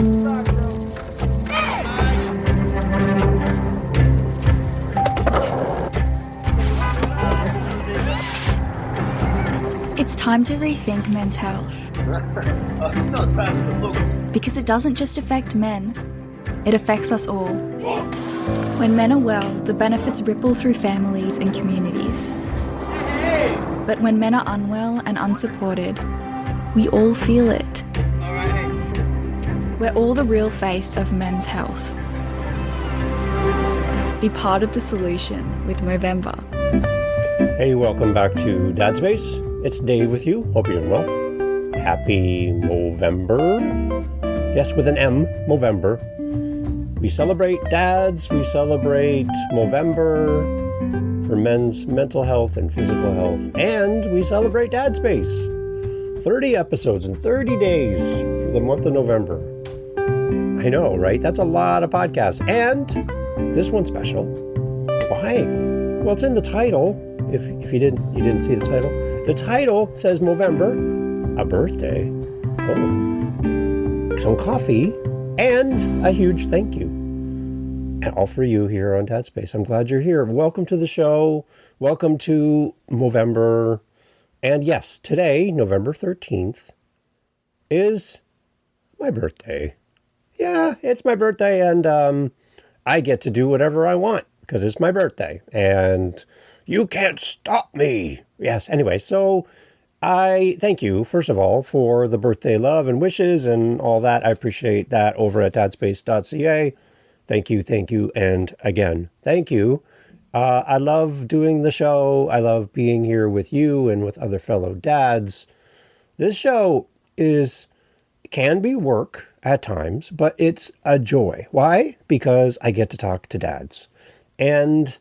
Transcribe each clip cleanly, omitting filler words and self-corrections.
It's time to rethink men's health. Because it doesn't just affect men, it affects us all. When men are well, the benefits ripple through families and communities. But when men are unwell and unsupported, we all feel it. We're all the real face of men's health. Be part of the solution with Movember. Hey, welcome back to Dad Space. It's Dave with you. Hope you're doing well. Happy Movember. Yes, with an M, Movember. We celebrate dads. We celebrate Movember for men's mental health and physical health. And we celebrate Dad Space. 30 episodes in 30 days for the month of November. I know, right? That's a lot of podcasts. And this one's special. Why? Well, it's in the title. If you didn't see the title. The title says Movember, a birthday, some coffee, and a huge thank you. And all for you here on Dad Space. I'm glad you're here. Welcome to the show. Welcome to Movember. And yes, today, November 13th, is my birthday. Yeah, it's my birthday, and I get to do whatever I want because it's my birthday. And you can't stop me. Yes. Anyway, so I thank you, first of all, for the birthday love and wishes and all that. I appreciate that over at dadspace.ca. Thank you. And again, thank you. I love doing the show. I love being here with you and with other fellow dads. This show can be work at times, but it's a joy. Why? Because I get to talk to dads. And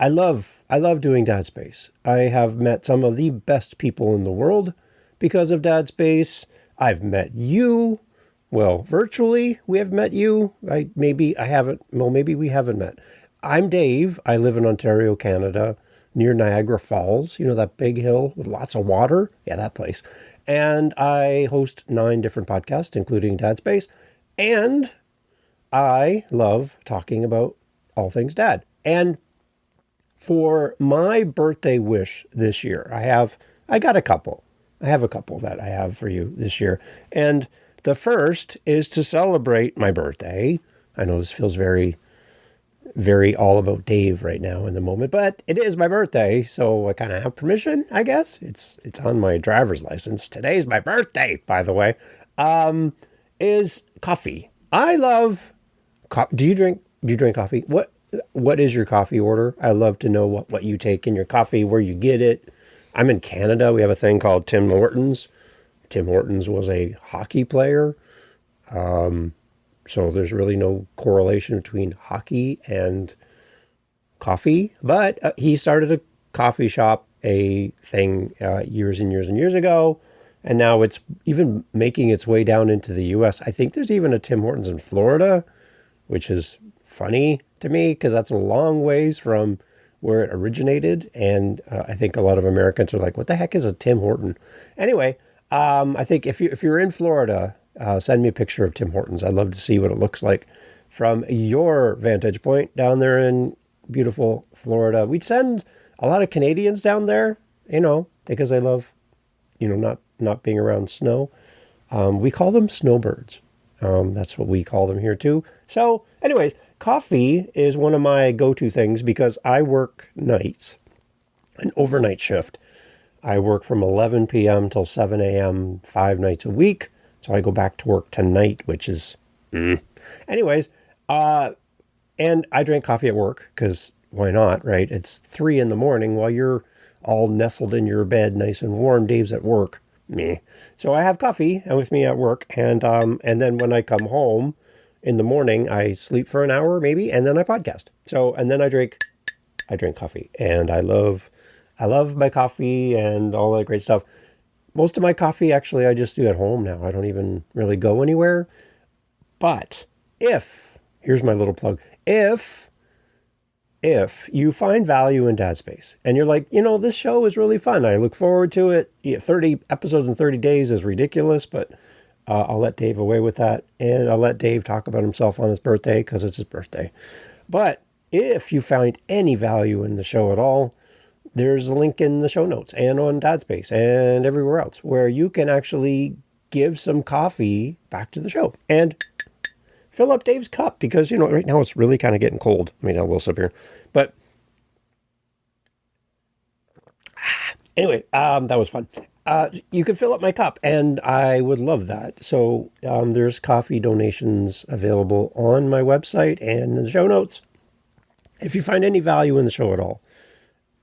I love doing Dad Space. I have met some of the best people in the world because of Dad Space. I've met you. Well, virtually, we have met you. Maybe we haven't met. I'm Dave. I live in Ontario, Canada, near Niagara Falls. You know, that big hill with lots of water? Yeah, that place. And I host 9 different podcasts, including Dad Space. And I love talking about all things dad. And for my birthday wish this year, I have a couple that I have for you this year. And the first is to celebrate my birthday. I know this feels very, very all about Dave right now in the moment, but it is my birthday, so I kind of have permission, I guess. It's on my driver's license. Today's my birthday, by the way. Is coffee. I love coffee. Do you drink coffee? What is your coffee order? I love to know what you take in your coffee, where you get it. I'm in Canada. We have a thing called Tim Hortons. Tim Hortons was a hockey player. So there's really no correlation between hockey and coffee. But he started a coffee shop, a thing years and years and years ago. And now it's even making its way down into the U.S. I think there's even a Tim Hortons in Florida, which is funny to me because that's a long ways from where it originated. And I think a lot of Americans are like, what the heck is a Tim Horton? Anyway, I think if you're in Florida, send me a picture of Tim Hortons. I'd love to see what it looks like from your vantage point down there in beautiful Florida. We'd send a lot of Canadians down there, because they love, not being around snow. We call them snowbirds. That's what we call them here too. So anyways, coffee is one of my go-to things because I work nights, an overnight shift. I work from 11 p.m. till 7 a.m. 5 nights a week. So I go back to work tonight, which is, anyways, and I drink coffee at work because why not, right? It's 3 a.m. while you're all nestled in your bed, nice and warm. Dave's at work. Meh. So I have coffee with me at work, and then when I come home in the morning, I sleep for an hour maybe, and then I podcast. So and then I drink coffee, and I love my coffee and all that great stuff. Most of my coffee actually I just do at home now. I don't even really go anywhere. But here's my little plug, if you find value in Dad Space and you're like, this show is really fun, I look forward to it. 30 episodes in 30 days is ridiculous, but I'll let Dave away with that, and I'll let Dave talk about himself on his birthday because it's his birthday. But if you find any value in the show at all, there's a link in the show notes and on Dadspace and everywhere else where you can actually give some coffee back to the show and fill up Dave's cup because, right now it's really kind of getting cold. I mean, a little sip here. But anyway, that was fun. You can fill up my cup, and I would love that. So there's coffee donations available on my website and in the show notes. If you find any value in the show at all,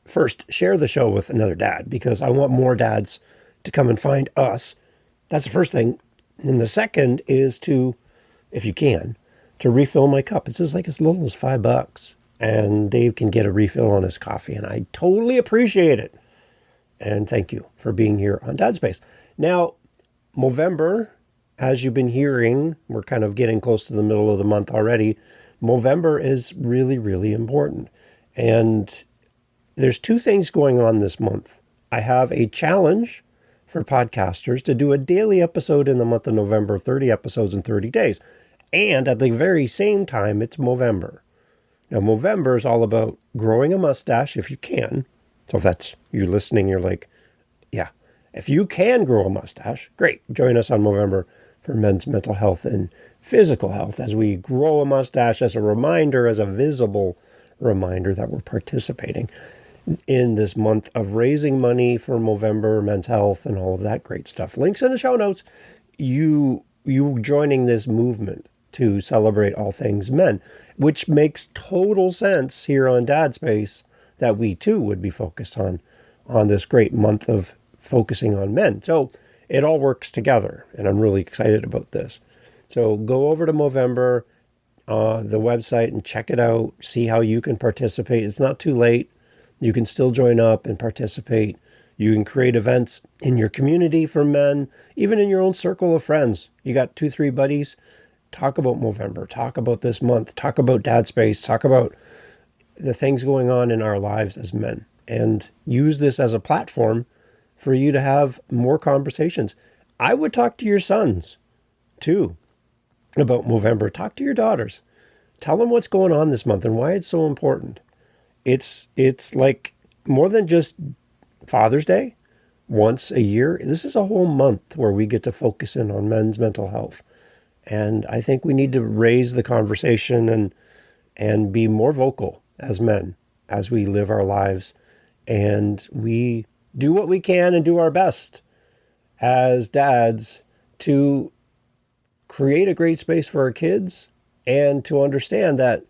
first, share the show with another dad because I want more dads to come and find us. That's the first thing. And the second is to, if you can, to refill my cup. It's just like as little as $5. And Dave can get a refill on his coffee. And I totally appreciate it. And thank you for being here on Dadspace. Now, Movember, as you've been hearing, we're kind of getting close to the middle of the month already. Movember is really, really important. And there's two things going on this month. I have a challenge for podcasters to do a daily episode in the month of November, 30 episodes in 30 days. And at the very same time, it's Movember. Now, Movember is all about growing a mustache if you can. So if that's you listening, you're like, yeah, if you can grow a mustache, great. Join us on Movember for men's mental health and physical health as we grow a mustache as a reminder, as a visible reminder that we're participating in this month of raising money for Movember, men's health, and all of that great stuff. Links in the show notes. You joining this movement to celebrate all things men, which makes total sense here on Dadspace that we too would be focused on this great month of focusing on men. So it all works together, and I'm really excited about this. So go over to Movember, the website, and check it out. See how you can participate. It's not too late. You can still join up and participate. You can create events in your community for men, even in your own circle of friends. You got 2-3 buddies. Talk about Movember. Talk about this month. Talk about Dadspace. Talk about the things going on in our lives as men. And use this as a platform for you to have more conversations. I would talk to your sons, too, about Movember. Talk to your daughters. Tell them what's going on this month and why it's so important. It's like more than just Father's Day once a year. This is a whole month where we get to focus in on men's mental health. And I think we need to raise the conversation and be more vocal as men as we live our lives. And we do what we can and do our best as dads to create a great space for our kids and to understand that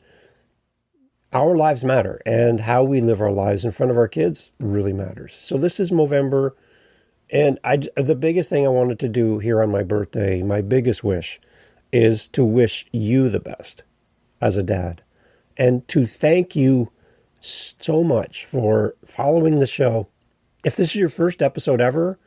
our lives matter and how we live our lives in front of our kids really matters. So this is Movember. And the biggest thing I wanted to do here on my birthday, my biggest wish, is to wish you the best as a dad and to thank you so much for following the show. If this is your first episode ever,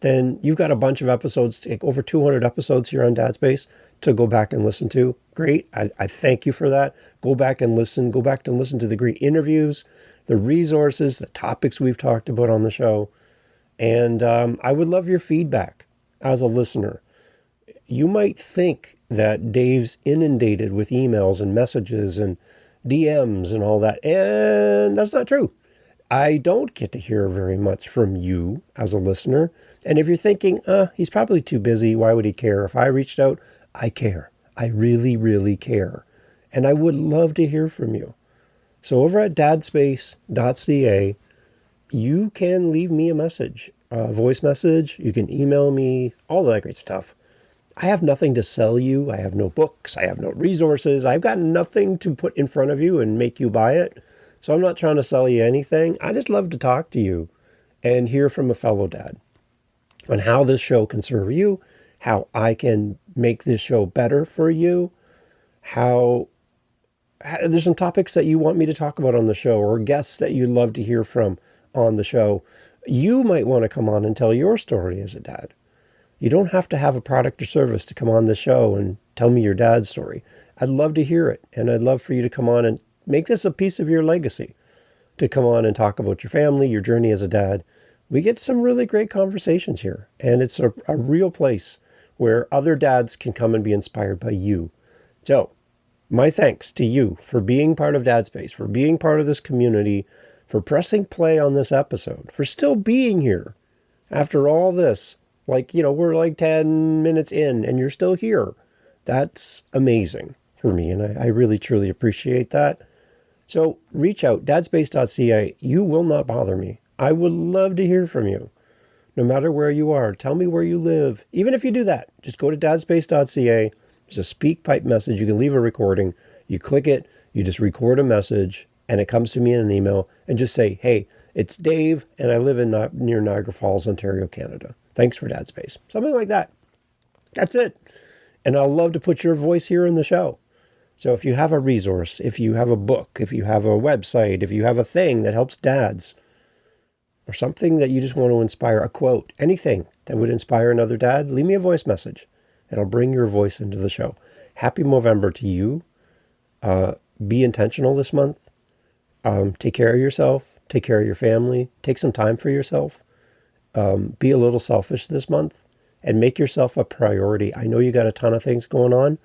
then you've got a bunch of episodes, over 200 episodes here on Dadspace to go back and listen to. Great. I thank you for that. Go back and listen. Go back and listen to the great interviews, the resources, the topics we've talked about on the show. And I would love your feedback as a listener. You might think that Dave's inundated with emails and messages and DMs and all that, and that's not true. I don't get to hear very much from you as a listener. And if you're thinking, he's probably too busy, why would he care? If I reached out, I care. I really, really care. And I would love to hear from you. So over at dadspace.ca, you can leave me a message, a voice message. You can email me, all that great stuff. I have nothing to sell you. I have no books. I have no resources. I've got nothing to put in front of you and make you buy it. So I'm not trying to sell you anything. I just love to talk to you and hear from a fellow dad on how this show can serve you, how I can make this show better for you, how there's some topics that you want me to talk about on the show or guests that you'd love to hear from on the show. You might want to come on and tell your story as a dad. You don't have to have a product or service to come on the show and tell me your dad's story. I'd love to hear it. And I'd love for you to come on and make this a piece of your legacy, to come on and talk about your family, your journey as a dad. We get some really great conversations here. And it's a real place where other dads can come and be inspired by you. So, my thanks to you for being part of Dad Space, for being part of this community, for pressing play on this episode, for still being here after all this. Like, we're like 10 minutes in and you're still here. That's amazing for me, and I really, truly appreciate that. So reach out, dadspace.ca. You will not bother me. I would love to hear from you. No matter where you are, tell me where you live. Even if you do that, just go to dadspace.ca. There's a speak pipe message. You can leave a recording. You click it, you just record a message, and it comes to me in an email, and just say, hey, it's Dave, and I live near Niagara Falls, Ontario, Canada. Thanks for Dad Space. Something like that. That's it. And I'll love to put your voice here in the show. So if you have a resource, if you have a book, if you have a website, if you have a thing that helps dads, or something that you just want to inspire, a quote, anything that would inspire another dad, leave me a voice message, and I'll bring your voice into the show. Happy Movember to you. Be intentional this month. Take care of yourself. Take care of your family. Take some time for yourself. Be a little selfish this month and make yourself a priority. I know you got a ton of things going on,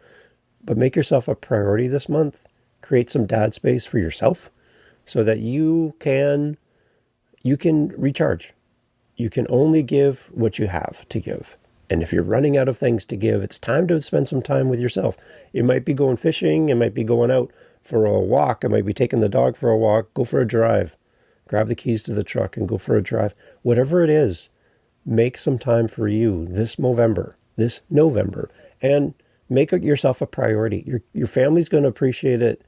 but make yourself a priority this month. Create some dad space for yourself so that you can recharge. You can only give what you have to give. And if you're running out of things to give, it's time to spend some time with yourself. It might be going fishing. It might be going out for a walk. It might be taking the dog for a walk. Go for a drive. Grab the keys to the truck and go for a drive. Whatever it is, make some time for you this November, and make yourself a priority. Your family's going to appreciate it.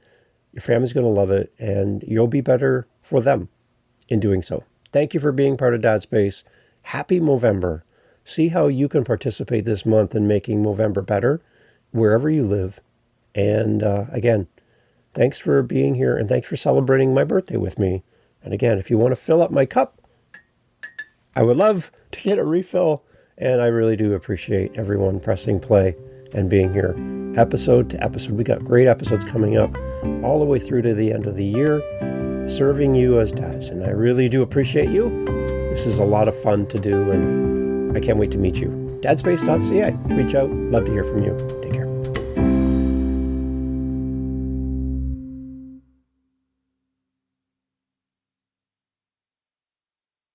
Your family's going to love it, and you'll be better for them in doing so. Thank you for being part of Dad Space. Happy Movember. See how you can participate this month in making Movember better wherever you live. And again, thanks for being here, and thanks for celebrating my birthday with me. And again, if you want to fill up my cup, I would love to get a refill. And I really do appreciate everyone pressing play and being here episode to episode. We got great episodes coming up all the way through to the end of the year, serving you as dads. And I really do appreciate you. This is a lot of fun to do, and I can't wait to meet you. Dadspace.ca. Reach out. Love to hear from you. Take care.